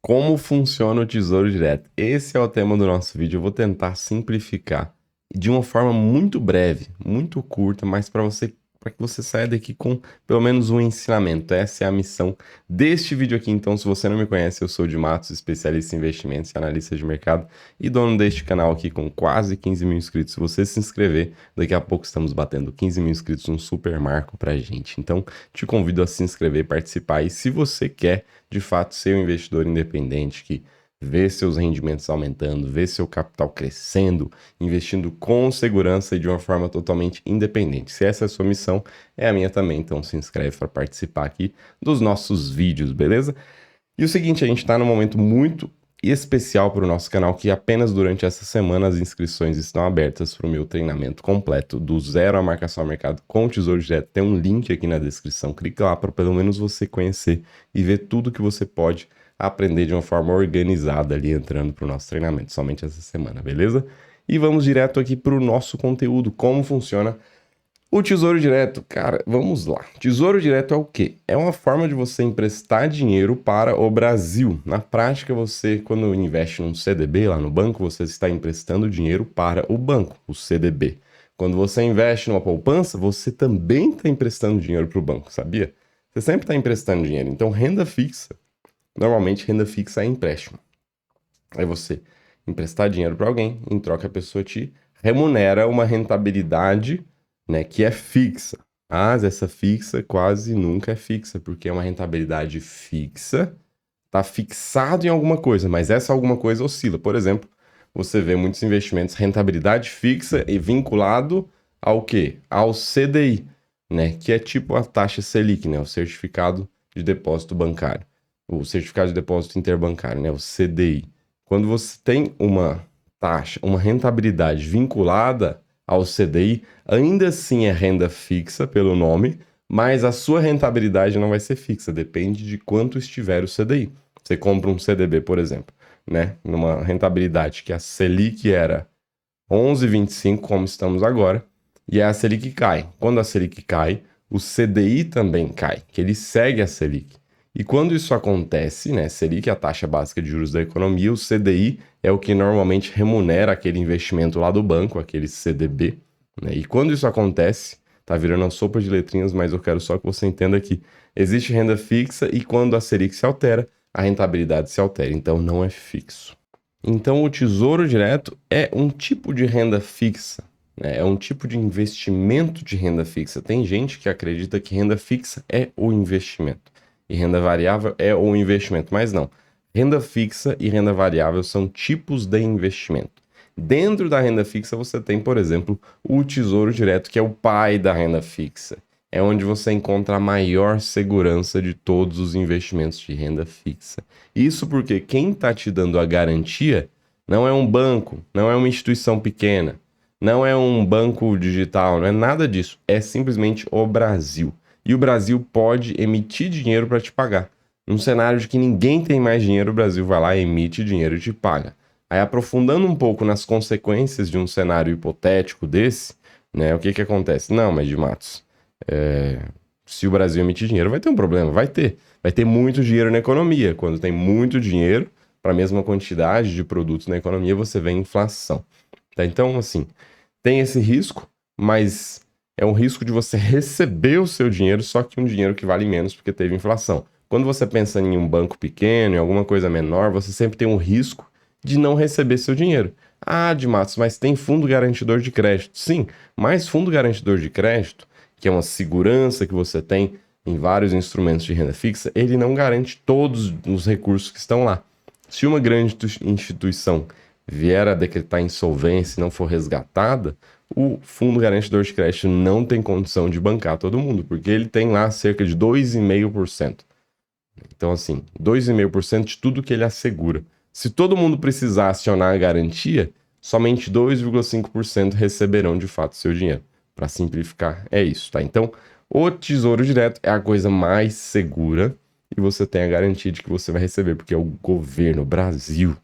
Como funciona o Tesouro Direto? Esse é o tema do nosso vídeo. Eu vou tentar simplificar de uma forma muito breve, muito curta, mas para que você saia daqui com pelo menos um ensinamento. Essa é a missão deste vídeo aqui. Então, se você não me conhece, eu sou o Di Matos, especialista em investimentos e analista de mercado e dono deste canal aqui com quase 15 mil inscritos. Se você se inscrever, daqui a pouco estamos batendo 15 mil inscritos, um super marco pra gente. Então, te convido a se inscrever, participar. E se você quer, de fato, ser um investidor independente que vê seus rendimentos aumentando, vê seu capital crescendo, investindo com segurança e de uma forma totalmente independente. Se essa é a sua missão, é a minha também, então se inscreve para participar aqui dos nossos vídeos, beleza? E o seguinte, a gente está num momento muito especial para o nosso canal, que apenas durante essa semana as inscrições estão abertas para o meu treinamento completo, do zero à marcação ao mercado com o Tesouro Direto. Tem um link aqui na descrição, clica lá para pelo menos você conhecer e ver tudo que você pode aprender de uma forma organizada ali entrando para o nosso treinamento, somente essa semana, beleza? E vamos direto aqui para o nosso conteúdo, como funciona o Tesouro Direto. Cara, vamos lá. Tesouro Direto é o quê? É uma forma de você emprestar dinheiro para o Brasil. Na prática, você, quando investe num CDB lá no banco, você está emprestando dinheiro para o banco, o CDB. Quando você investe numa poupança, você também está emprestando dinheiro para o banco, sabia? Você sempre está emprestando dinheiro. Então, renda fixa. Normalmente, renda fixa é empréstimo. Aí você emprestar dinheiro para alguém, em troca a pessoa te remunera uma rentabilidade, né, que é fixa. Mas essa fixa quase nunca é fixa, porque é uma rentabilidade fixa, está fixado em alguma coisa, mas essa alguma coisa oscila. Por exemplo, você vê muitos investimentos rentabilidade fixa e vinculado ao quê? Ao CDI, né, que é tipo a taxa Selic, né, o certificado de depósito bancário, o certificado de depósito interbancário, né, o CDI. Quando você tem uma taxa, uma rentabilidade vinculada ao CDI, ainda assim é renda fixa pelo nome, mas a sua rentabilidade não vai ser fixa, depende de quanto estiver o CDI. Você compra um CDB, por exemplo, né, numa rentabilidade que a Selic era 11,25, como estamos agora, e a Selic cai. Quando a Selic cai, o CDI também cai, que ele segue a Selic. E quando isso acontece, né, Selic é a taxa básica de juros da economia, o CDI é o que normalmente remunera aquele investimento lá do banco, aquele CDB, né? E quando isso acontece, tá virando uma sopa de letrinhas, mas eu quero só que você entenda que existe renda fixa e quando a Selic se altera, a rentabilidade se altera, então não é fixo. Então o Tesouro Direto é um tipo de renda fixa, né? É um tipo de investimento de renda fixa. Tem gente que acredita que renda fixa é o investimento e renda variável é o investimento, mas não. Renda fixa e renda variável são tipos de investimento. Dentro da renda fixa você tem, por exemplo, o Tesouro Direto, que é o pai da renda fixa. É onde você encontra a maior segurança de todos os investimentos de renda fixa. Isso porque quem está te dando a garantia não é um banco, não é uma instituição pequena, não é um banco digital, não é nada disso. É simplesmente o Brasil. E o Brasil pode emitir dinheiro para te pagar. Num cenário de que ninguém tem mais dinheiro, o Brasil vai lá, emite dinheiro e te paga. Aí, aprofundando um pouco nas consequências de um cenário hipotético desse, né, o que que acontece? Não, mas Di Matos, se o Brasil emitir dinheiro, vai ter um problema, vai ter. Vai ter muito dinheiro na economia. Quando tem muito dinheiro, para a mesma quantidade de produtos na economia, você vê inflação. Tá? Então, assim, tem esse risco, mas é um risco de você receber o seu dinheiro, só que um dinheiro que vale menos porque teve inflação. Quando você pensa em um banco pequeno, em alguma coisa menor, você sempre tem um risco de não receber seu dinheiro. Ah, Di Matos, mas tem fundo garantidor de crédito. Sim, mas fundo garantidor de crédito, que é uma segurança que você tem em vários instrumentos de renda fixa, ele não garante todos os recursos que estão lá. Se uma grande instituição vier a decretar insolvência e não for resgatada, o fundo garantidor de crédito não tem condição de bancar todo mundo, porque ele tem lá cerca de 2,5%. Então, assim, 2,5% de tudo que ele assegura. Se todo mundo precisar acionar a garantia, somente 2,5% receberão de fato seu dinheiro. Para simplificar, é isso, tá? Então, o Tesouro Direto é a coisa mais segura e você tem a garantia de que você vai receber, porque é o governo, o Brasil.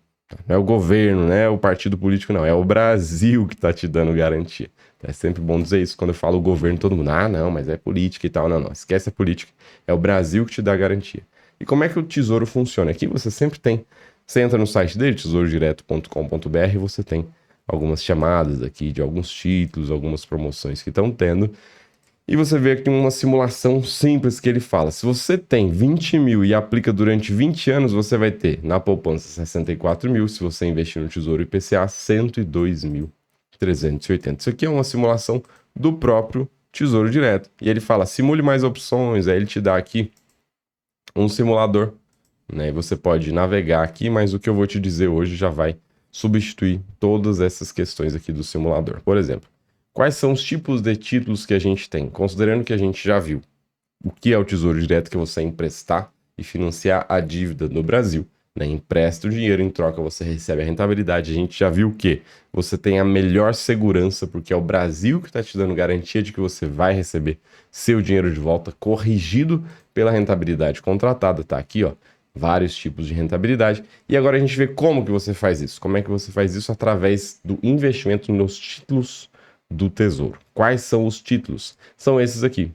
Não é o governo, né? O partido político, não. É o Brasil que tá te dando garantia. É sempre bom dizer isso. Quando eu falo governo, todo mundo, ah, não, mas é política e tal. Não, não. Esquece a política. É o Brasil que te dá garantia. E como é que o Tesouro funciona? Aqui você sempre tem, você entra no site dele, tesourodireto.com.br, você tem algumas chamadas aqui de alguns títulos, algumas promoções que estão tendo. E você vê aqui uma simulação simples que ele fala. Se você tem 20 mil e aplica durante 20 anos, você vai ter na poupança 64 mil. Se você investir no Tesouro IPCA, 102.380. Isso aqui é uma simulação do próprio Tesouro Direto. E ele fala, simule mais opções. Aí ele te dá aqui um simulador, né? E você pode navegar aqui, mas o que eu vou te dizer hoje já vai substituir todas essas questões aqui do simulador. Por exemplo, quais são os tipos de títulos que a gente tem? Considerando que a gente já viu o que é o Tesouro Direto, que você emprestar e financiar a dívida no Brasil, né? Empresta o dinheiro, em troca você recebe a rentabilidade. A gente já viu que você tem a melhor segurança, porque é o Brasil que está te dando garantia de que você vai receber seu dinheiro de volta, corrigido pela rentabilidade contratada. Tá aqui, ó, vários tipos de rentabilidade. E agora a gente vê como que você faz isso. Como é que você faz isso? Através do investimento nos títulos do Tesouro. Quais são os títulos? São esses aqui: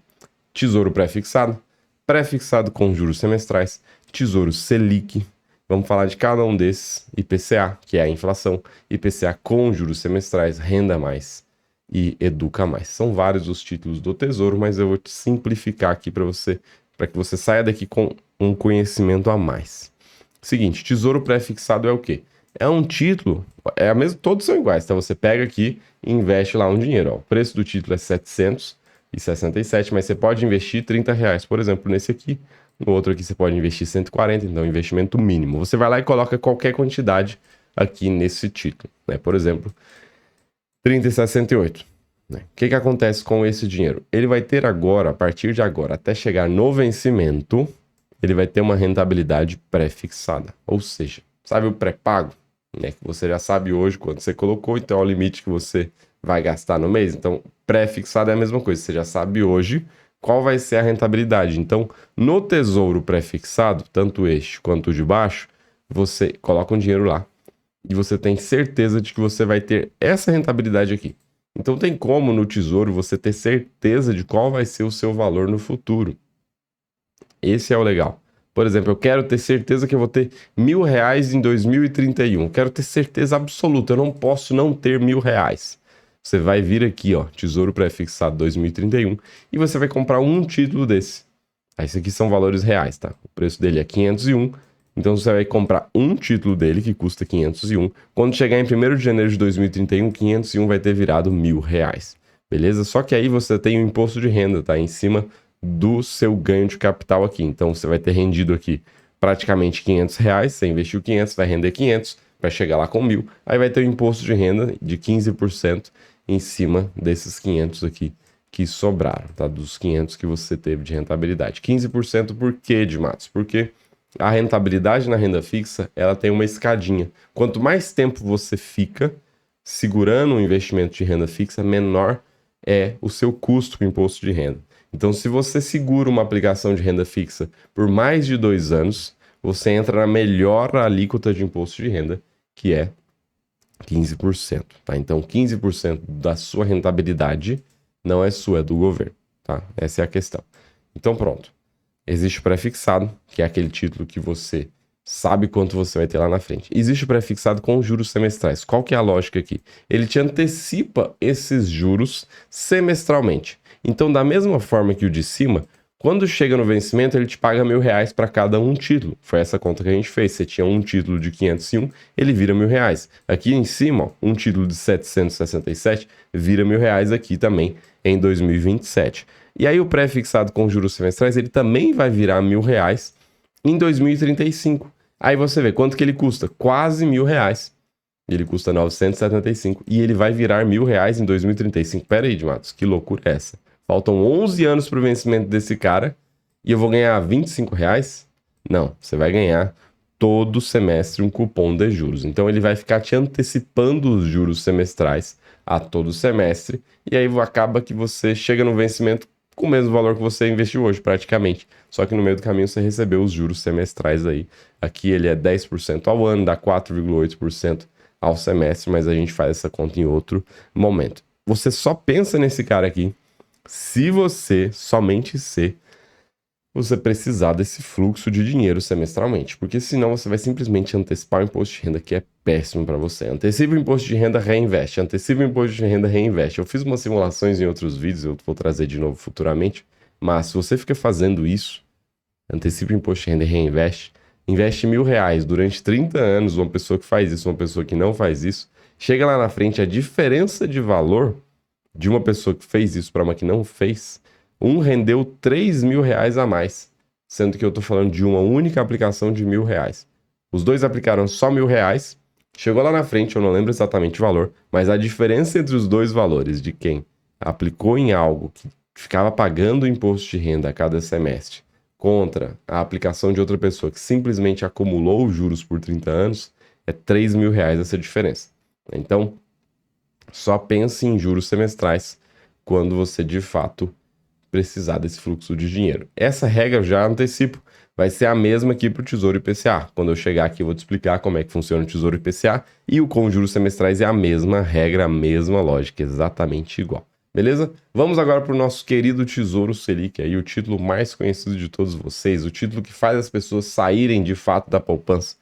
Tesouro pré-fixado, pré-fixado com juros semestrais, Tesouro Selic. Vamos falar de cada um desses. IPCA, que é a inflação, IPCA com juros semestrais, Renda Mais e Educa Mais. São vários os títulos do Tesouro, mas eu vou te simplificar aqui para você, para que você saia daqui com um conhecimento a mais. Seguinte, Tesouro pré-fixado é o quê? É um título, todos são iguais, tá? Você pega aqui e investe lá um dinheiro, ó. O preço do título é 767, mas você pode investir R$30, por exemplo, nesse aqui. No outro aqui você pode investir 140, então investimento mínimo. Você vai lá e coloca qualquer quantidade aqui nesse título, né? Por exemplo, 30,68. Né? O que acontece com esse dinheiro? Ele vai ter agora, a partir de agora, até chegar no vencimento, ele vai ter uma rentabilidade pré-fixada. Ou seja, sabe o pré-pago? Né? Que você já sabe hoje quando você colocou, então é o limite que você vai gastar no mês. Então, pré-fixado é a mesma coisa, você já sabe hoje qual vai ser a rentabilidade. Então, no Tesouro pré-fixado, tanto este quanto o de baixo, você coloca um dinheiro lá e você tem certeza de que você vai ter essa rentabilidade aqui. Então, tem como no Tesouro você ter certeza de qual vai ser o seu valor no futuro. Esse é o legal. Por exemplo, eu quero ter certeza que eu vou ter R$1.000 em 2031. Eu quero ter certeza absoluta, eu não posso não ter R$1.000. Você vai vir aqui, ó, Tesouro Pré-fixado 2031, e você vai comprar um título desse. Aí, esses aqui são valores reais, tá? O preço dele é 501, então você vai comprar um título dele, que custa 501. Quando chegar em 1º de janeiro de 2031, 501 vai ter virado R$1.000, beleza? Só que aí você tem o imposto de renda, tá? Em cima do seu ganho de capital aqui. Então, você vai ter rendido aqui praticamente R$500, você investiu 500, vai render 500, vai chegar lá com 1.000, aí vai ter o imposto de renda de 15% em cima desses 500 aqui que sobraram, tá? Dos 500 que você teve de rentabilidade. 15% por quê, Matos? Porque a rentabilidade na renda fixa, ela tem uma escadinha. Quanto mais tempo você fica segurando um investimento de renda fixa, menor é o seu custo com imposto de renda. Então, se você segura uma aplicação de renda fixa por mais de 2 anos, você entra na melhor alíquota de imposto de renda, que é 15%, tá? Então, 15% da sua rentabilidade não é sua, é do governo, tá? Essa é a questão. Então, pronto. Existe o pré-fixado, que é aquele título que você sabe quanto você vai ter lá na frente. Existe o pré-fixado com juros semestrais. Qual que é a lógica aqui? Ele te antecipa esses juros semestralmente. Então, da mesma forma que o de cima, quando chega no vencimento, ele te paga R$1.000 para cada um título. Foi essa conta que a gente fez. Você tinha um título de 501, ele vira R$1.000. Aqui em cima, ó, um título de 767 vira R$1.000 aqui também em 2027. E aí o pré-fixado com juros semestrais, ele também vai virar R$1.000 em 2035. Aí você vê quanto que ele custa, quase R$1.000. Ele custa 975 e ele vai virar R$1.000 em 2035. Pera aí, Matos, que loucura é essa? Faltam 11 anos para o vencimento desse cara e eu vou ganhar R$25? Não, você vai ganhar todo semestre um cupom de juros. Então ele vai ficar te antecipando os juros semestrais a todo semestre e aí acaba que você chega no vencimento com o mesmo valor que você investiu hoje, praticamente. Só que no meio do caminho você recebeu os juros semestrais aí. Aqui ele é 10% ao ano, dá 4,8% ao semestre, mas a gente faz essa conta em outro momento. Você só pensa nesse cara aqui se você, somente se, você precisar desse fluxo de dinheiro semestralmente, porque senão você vai simplesmente antecipar o imposto de renda, que é péssimo para você. Antecipa o imposto de renda, reinveste. Antecipa o imposto de renda, reinveste. Eu fiz umas simulações em outros vídeos, eu vou trazer de novo futuramente, mas se você fica fazendo isso, antecipa o imposto de renda e reinveste, investe R$ 1.000 durante 30 anos, uma pessoa que faz isso, uma pessoa que não faz isso, chega lá na frente, a diferença de valor de uma pessoa que fez isso para uma que não fez, um rendeu R$ 3.000 a mais, sendo que eu tô falando de uma única aplicação de R$ 1.000. Os dois aplicaram só R$ 1.000, chegou lá na frente, eu não lembro exatamente o valor, mas a diferença entre os dois valores de quem aplicou em algo que ficava pagando o imposto de renda a cada semestre contra a aplicação de outra pessoa que simplesmente acumulou os juros por 30 anos, é R$ 3.000 essa diferença. Então, só pense em juros semestrais quando você de fato precisar desse fluxo de dinheiro. Essa regra, eu já antecipo, vai ser a mesma aqui para o Tesouro IPCA. Quando eu chegar aqui, eu vou te explicar como é que funciona o Tesouro IPCA e o com juros semestrais é a mesma regra, a mesma lógica, exatamente igual. Beleza? Vamos agora para o nosso querido Tesouro Selic, aí o título mais conhecido de todos vocês, o título que faz as pessoas saírem de fato da poupança,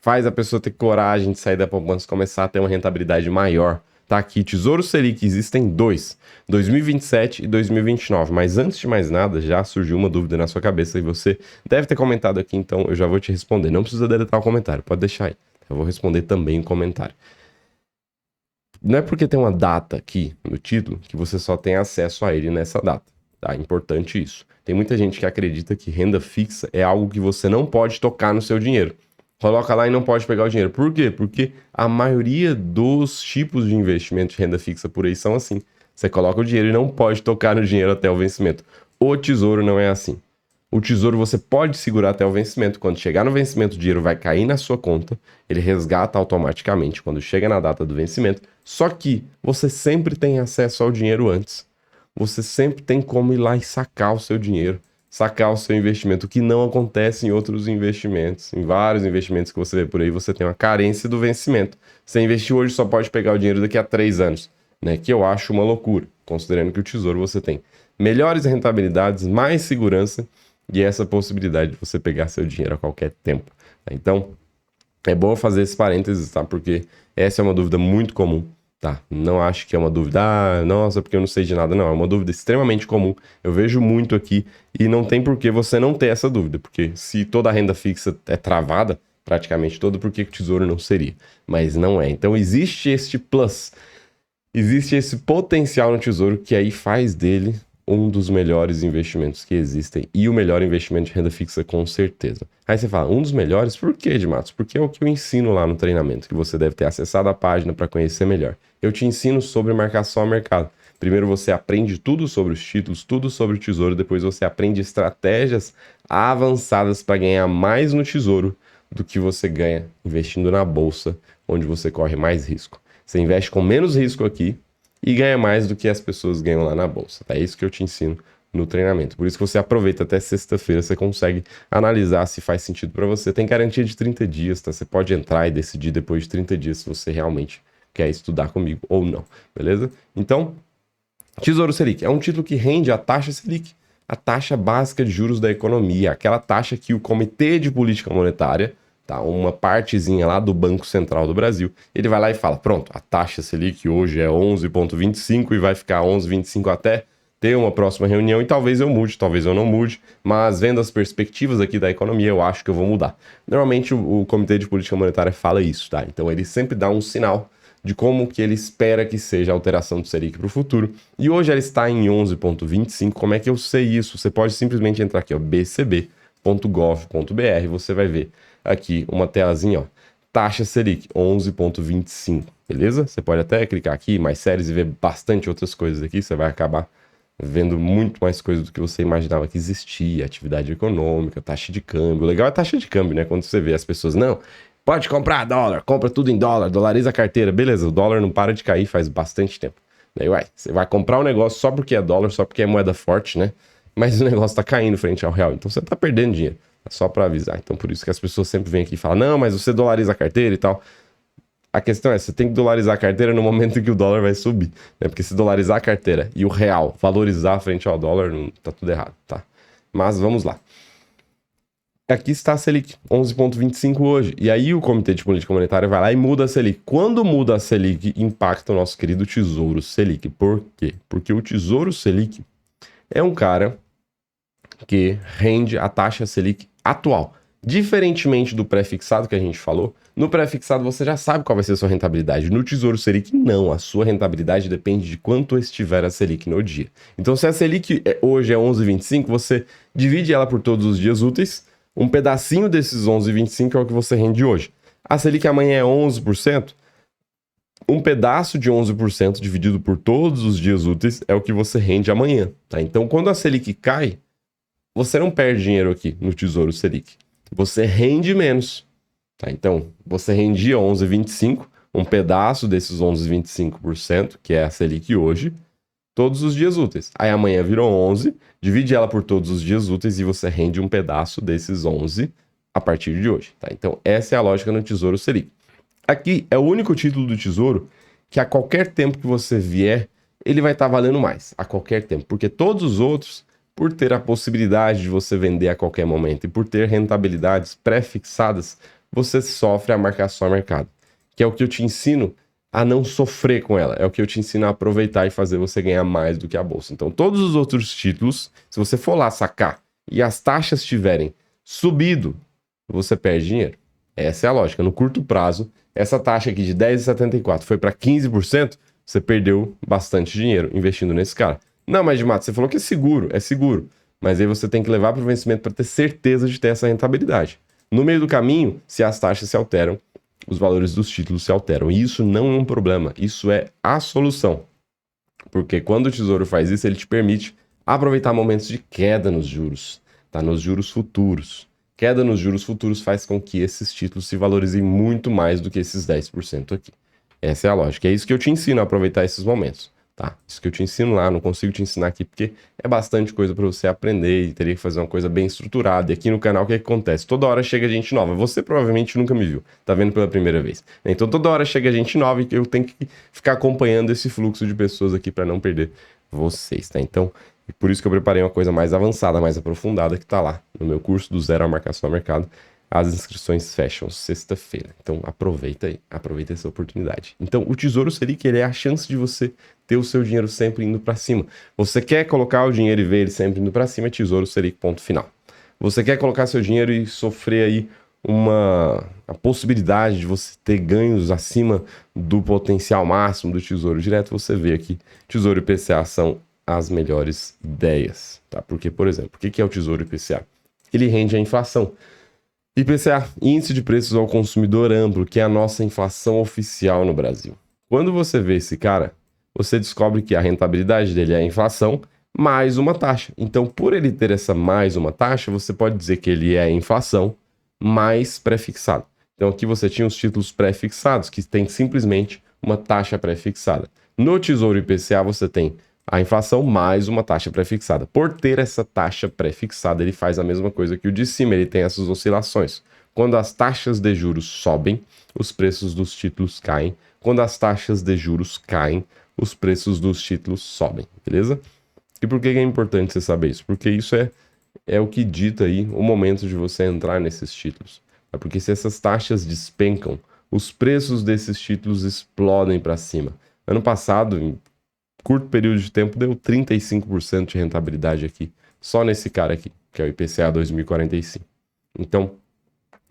faz a pessoa ter coragem de sair da poupança, começar a ter uma rentabilidade maior. Tá aqui, Tesouro Selic, existem dois, 2027 e 2029, mas antes de mais nada, já surgiu uma dúvida na sua cabeça e você deve ter comentado aqui, então eu já vou te responder. Não precisa deletar o comentário, pode deixar aí, eu vou responder também em comentário. Não é porque tem uma data aqui no título que você só tem acesso a ele nessa data, tá? É importante isso. Tem muita gente que acredita que renda fixa é algo que você não pode tocar no seu dinheiro. Coloca lá e não pode pegar o dinheiro. Por quê? Porque a maioria dos tipos de investimento de renda fixa por aí são assim. Você coloca o dinheiro e não pode tocar no dinheiro até o vencimento. O tesouro não é assim. O tesouro você pode segurar até o vencimento. Quando chegar no vencimento, o dinheiro vai cair na sua conta, ele resgata automaticamente quando chega na data do vencimento. Só que você sempre tem acesso ao dinheiro antes. Você sempre tem como ir lá e sacar o seu dinheiro, sacar o seu investimento, o que não acontece em outros investimentos. Em vários investimentos que você vê por aí, você tem uma carência do vencimento. Você investiu hoje, só pode pegar o dinheiro daqui a 3 anos, né? Que eu acho uma loucura, considerando que o tesouro você tem melhores rentabilidades, mais segurança e essa possibilidade de você pegar seu dinheiro a qualquer tempo. Tá? Então, é bom fazer esse parênteses, tá? Porque essa é uma dúvida muito comum, tá? Não acho que é uma dúvida, nossa, porque eu não sei de nada. Não, é uma dúvida extremamente comum. Eu vejo muito aqui e não tem por que você não ter essa dúvida. Porque se toda a renda fixa é travada, praticamente toda, por que o tesouro não seria? Mas não é. Então, existe este plus, existe esse potencial no tesouro que aí faz dele um dos melhores investimentos que existem e o melhor investimento de renda fixa com certeza. Aí você fala, um dos melhores? Por quê, Edmatos? Porque é o que eu ensino lá no treinamento, que você deve ter acessado a página para conhecer melhor. Eu te ensino sobre marcação ao mercado. Primeiro você aprende tudo sobre os títulos, tudo sobre o tesouro, depois você aprende estratégias avançadas para ganhar mais no tesouro do que você ganha investindo na bolsa, onde você corre mais risco. Você investe com menos risco aqui e ganha mais do que as pessoas ganham lá na bolsa. É isso que eu te ensino no treinamento. Por isso que você aproveita até sexta-feira, você consegue analisar se faz sentido para você. Tem garantia de 30 dias, tá? Você pode entrar e decidir depois de 30 dias se você realmente quer estudar comigo ou não, beleza? Então, Tesouro Selic é um título que rende a taxa Selic, a taxa básica de juros da economia, aquela taxa que o Comitê de Política Monetária, tá, uma partezinha lá do Banco Central do Brasil, ele vai lá e fala, pronto, a taxa Selic hoje é 11,25 e vai ficar 11,25 até ter uma próxima reunião e talvez eu mude, talvez eu não mude, mas vendo as perspectivas aqui da economia, eu acho que eu vou mudar. Normalmente o Comitê de Política Monetária fala isso, tá? Então ele sempre dá um sinal de como que ele espera que seja a alteração do Selic para o futuro. E hoje ela está em 11,25. Como é que eu sei isso? Você pode simplesmente entrar aqui, ó, bcb.gov.br, você vai ver aqui uma telazinha, ó, taxa Selic 11,25, beleza? Você pode até clicar aqui, mais séries e ver bastante outras coisas aqui, você vai acabar vendo muito mais coisas do que você imaginava que existia, atividade econômica, taxa de câmbio. O legal é a taxa de câmbio, né? Quando você vê as pessoas, não, pode comprar dólar, compra tudo em dólar, dolariza a carteira. Beleza, o dólar não para de cair faz bastante tempo. Daí, você vai comprar um negócio só porque é dólar, só porque é moeda forte, né? Mas o negócio tá caindo frente ao real, então você tá perdendo dinheiro. É só para avisar. Então, por isso que as pessoas sempre vêm aqui e falam, não, mas você dolariza a carteira e tal. A questão é, você tem que dolarizar a carteira no momento em que o dólar vai subir, né? Porque se dolarizar a carteira e o real valorizar frente ao dólar, não, tá tudo errado, tá? Mas vamos lá. aqui está a Selic, 11,25 hoje. E aí o Comitê de Política Monetária vai lá e muda a Selic. Quando muda a Selic, impacta o nosso querido Tesouro Selic. Por quê? Porque o Tesouro Selic é um cara que rende a taxa Selic atual. Diferentemente do pré-fixado que a gente falou, no pré-fixado você já sabe qual vai ser a sua rentabilidade. No Tesouro Selic, não. A sua rentabilidade depende de quanto estiver a Selic no dia. Então, se a Selic hoje é 11,25, você divide ela por todos os dias úteis. Um pedacinho desses 11,25 é o que você rende hoje. A Selic amanhã é 11%. Um pedaço de 11% dividido por todos os dias úteis é o que você rende amanhã. Tá? Então, quando a Selic cai, você não perde dinheiro aqui no Tesouro Selic. Você rende menos. Tá? Então, você rendia 11,25, um pedaço desses 11,25%, que é a Selic hoje, todos os dias úteis. Aí amanhã virou 11, divide ela por todos os dias úteis e você rende um pedaço desses 11 a partir de hoje. Tá? Então, essa é a lógica no Tesouro Selic. Aqui é o único título do Tesouro que a qualquer tempo que você vier, ele vai estar valendo mais, a qualquer tempo. Porque todos os outros, por ter a possibilidade de você vender a qualquer momento e por ter rentabilidades pré-fixadas, você sofre a marcação a mercado. Que é o que eu te ensino a não sofrer com ela. É o que eu te ensino a aproveitar e fazer você ganhar mais do que a bolsa. Então, todos os outros títulos, se você for lá sacar e as taxas tiverem subido, você perde dinheiro. Essa é a lógica. No curto prazo, essa taxa aqui de 10,74 foi para 15%, você perdeu bastante dinheiro investindo nesse cara. Não, mas Dimato, você falou que é seguro. Mas aí você tem que levar para o vencimento para ter certeza de ter essa rentabilidade. No meio do caminho, se as taxas se alteram, os valores dos títulos se alteram. E isso não é um problema, isso é a solução. Porque quando o Tesouro faz isso, ele te permite aproveitar momentos de queda nos juros, tá? Nos juros futuros. Queda nos juros futuros faz com que esses títulos se valorizem muito mais do que esses 10% aqui. Essa é a lógica. É isso que eu te ensino a aproveitar esses momentos. Tá? Isso que eu te ensino lá, não consigo te ensinar aqui porque é bastante coisa para você aprender e teria que fazer uma coisa bem estruturada. E aqui no canal o que acontece? Toda hora chega gente nova. Você provavelmente nunca me viu, tá vendo pela primeira vez. Então toda hora chega gente nova e eu tenho que ficar acompanhando esse fluxo de pessoas aqui para não perder vocês, tá? Então, por isso que eu preparei uma coisa mais avançada, mais aprofundada que tá lá no meu curso do Zero à Marcação ao Mercado. As inscrições fecham sexta-feira. Então aproveita aí, aproveita essa oportunidade. Então o Tesouro Selic, ele é a chance de você ter o seu dinheiro sempre indo para cima. Você quer colocar o dinheiro e ver ele sempre indo para cima, é Tesouro Selic, ponto final. Você quer colocar seu dinheiro e sofrer aí a possibilidade de você ter ganhos acima do potencial máximo do Tesouro Direto, você vê aqui, Tesouro IPCA são as melhores ideias, tá? Porque, por exemplo, o que é o Tesouro IPCA? Ele rende a inflação. IPCA, Índice de Preços ao Consumidor Amplo, que é a nossa inflação oficial no Brasil. Quando você vê esse cara, você descobre que a rentabilidade dele é a inflação mais uma taxa. Então, por ele ter essa mais uma taxa, você pode dizer que ele é a inflação mais pré-fixado. Então, aqui você tinha os títulos pré-fixados, que tem simplesmente uma taxa pré-fixada. No Tesouro IPCA, você tem a inflação mais uma taxa pré-fixada. Por ter essa taxa pré-fixada, ele faz a mesma coisa que o de cima, ele tem essas oscilações. Quando as taxas de juros sobem, os preços dos títulos caem. Quando as taxas de juros caem, os preços dos títulos sobem, beleza? E por que é importante você saber isso? Porque isso é o que dita aí o momento de você entrar nesses títulos. Porque se essas taxas despencam, os preços desses títulos explodem para cima. Ano passado, em curto período de tempo, deu 35% de rentabilidade aqui, só nesse cara aqui, que é o IPCA 2045. Então,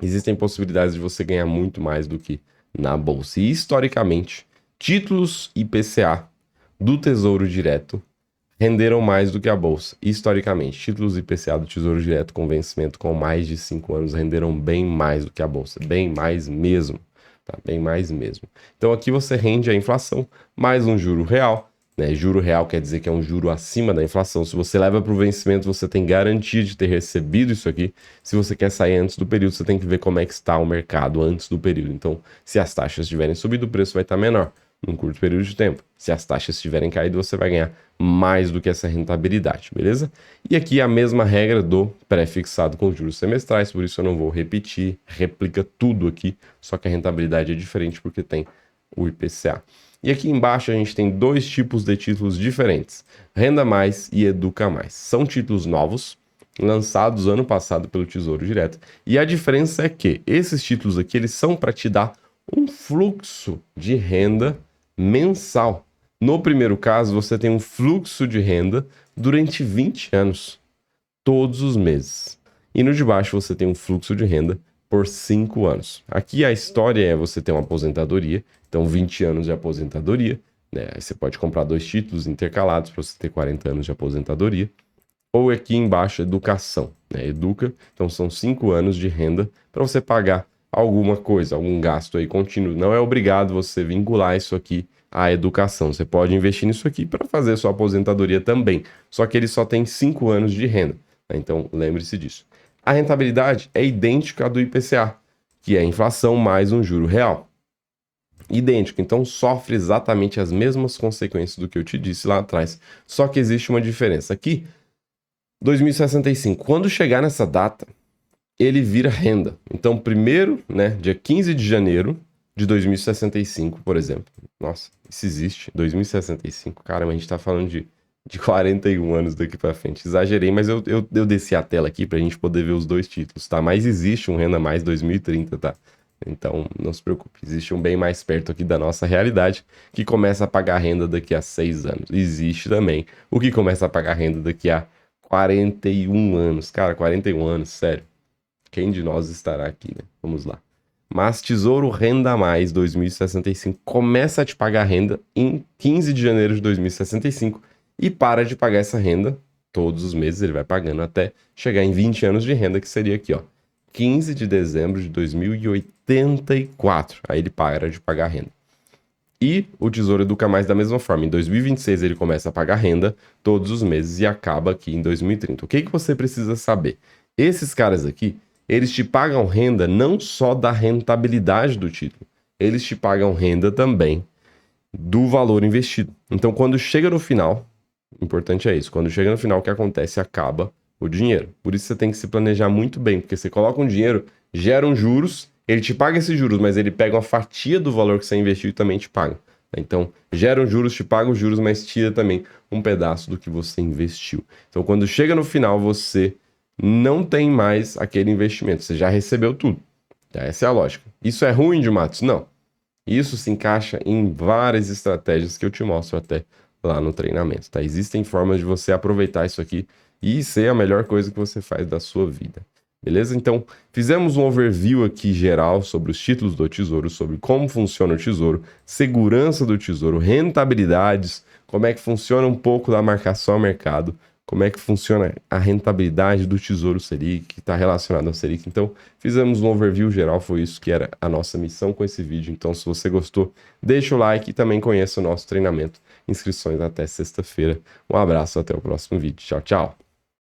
existem possibilidades de você ganhar muito mais do que na bolsa. E, historicamente, títulos IPCA do Tesouro Direto renderam mais do que a bolsa. Historicamente, títulos IPCA do Tesouro Direto com vencimento com mais de 5 anos renderam bem mais do que a bolsa. Bem mais mesmo. Tá? Bem mais mesmo. Então, aqui você rende a inflação mais um juro real. Né? Juro real quer dizer que é um juro acima da inflação. Se você leva para o vencimento, você tem garantia de ter recebido isso aqui. Se você quer sair antes do período, você tem que ver como é que está o mercado antes do período. Então, se as taxas tiverem subido, o preço vai estar menor num curto período de tempo. Se as taxas tiverem caído, você vai ganhar mais do que essa rentabilidade, beleza? E aqui a mesma regra do pré-fixado com juros semestrais, por isso eu não vou repetir, replica tudo aqui, só que a rentabilidade é diferente porque tem o IPCA. E aqui embaixo a gente tem dois tipos de títulos diferentes, Renda Mais e Educa Mais. São títulos novos, lançados ano passado pelo Tesouro Direto. E a diferença é que esses títulos aqui, eles são para te dar um fluxo de renda mensal. No primeiro caso, você tem um fluxo de renda durante 20 anos, todos os meses. E no de baixo você tem um fluxo de renda por 5 anos. Aqui a história é você ter uma aposentadoria, então 20 anos de aposentadoria, né? Aí você pode comprar 2 títulos intercalados para você ter 40 anos de aposentadoria. Ou aqui embaixo, educação, né? Educa, então são 5 anos de renda para você pagar alguma coisa, algum gasto aí contínuo. Não é obrigado você vincular isso aqui à educação. Você pode investir nisso aqui para fazer sua aposentadoria também. Só que ele só tem 5 anos de renda, né? Então lembre-se disso. A rentabilidade é idêntica à do IPCA, que é a inflação mais um juro real. Idêntico, então sofre exatamente as mesmas consequências do que eu te disse lá atrás. Só que existe uma diferença. Aqui, 2065, quando chegar nessa data, ele vira renda. Então, primeiro, né, dia 15 de janeiro de 2065, por exemplo. Nossa, isso existe, 2065. Caramba, a gente tá falando de 41 anos daqui pra frente. Exagerei, mas eu desci a tela aqui pra gente poder ver os 2 títulos, tá? Mas existe um Renda Mais 2030, tá? Então, não se preocupe, existe um bem mais perto aqui da nossa realidade, que começa a pagar renda daqui a 6 anos. Existe também o que começa a pagar renda daqui a 41 anos. Cara, 41 anos, sério. Quem de nós estará aqui, né? Vamos lá. Mas Tesouro Renda Mais 2065 começa a te pagar renda em 15 de janeiro de 2065 e para de pagar essa renda todos os meses, ele vai pagando até chegar em 20 anos de renda, que seria aqui, ó, 15 de dezembro de 2084. Aí ele para de pagar renda. E o Tesouro Educa Mais da mesma forma. Em 2026 ele começa a pagar renda todos os meses e acaba aqui em 2030. O que que você precisa saber? Esses caras aqui, eles te pagam renda não só da rentabilidade do título, eles te pagam renda também do valor investido. Então, quando chega no final, o importante é isso, quando chega no final, o que acontece? Acaba o dinheiro. Por isso você tem que se planejar muito bem, porque você coloca um dinheiro, gera um juros, ele te paga esses juros, mas ele pega uma fatia do valor que você investiu e também te paga. Então, gera um juros, te paga os juros, mas tira também um pedaço do que você investiu. Então, quando chega no final, você não tem mais aquele investimento, você já recebeu tudo. Essa é a lógica. Isso é ruim de Matos? Não. Isso se encaixa em várias estratégias que eu te mostro até lá no treinamento, tá? Existem formas de você aproveitar isso aqui e ser a melhor coisa que você faz da sua vida. Beleza? Então, fizemos um overview aqui geral sobre os títulos do Tesouro, sobre como funciona o Tesouro, segurança do Tesouro, rentabilidades, como é que funciona um pouco da marcação ao mercado, como é que funciona a rentabilidade do Tesouro Selic, que está relacionado ao Selic. Então, fizemos um overview geral, foi isso que era a nossa missão com esse vídeo. Então, se você gostou, deixa o like e também conheça o nosso treinamento. Inscrições até sexta-feira. Um abraço, até o próximo vídeo. Tchau, tchau!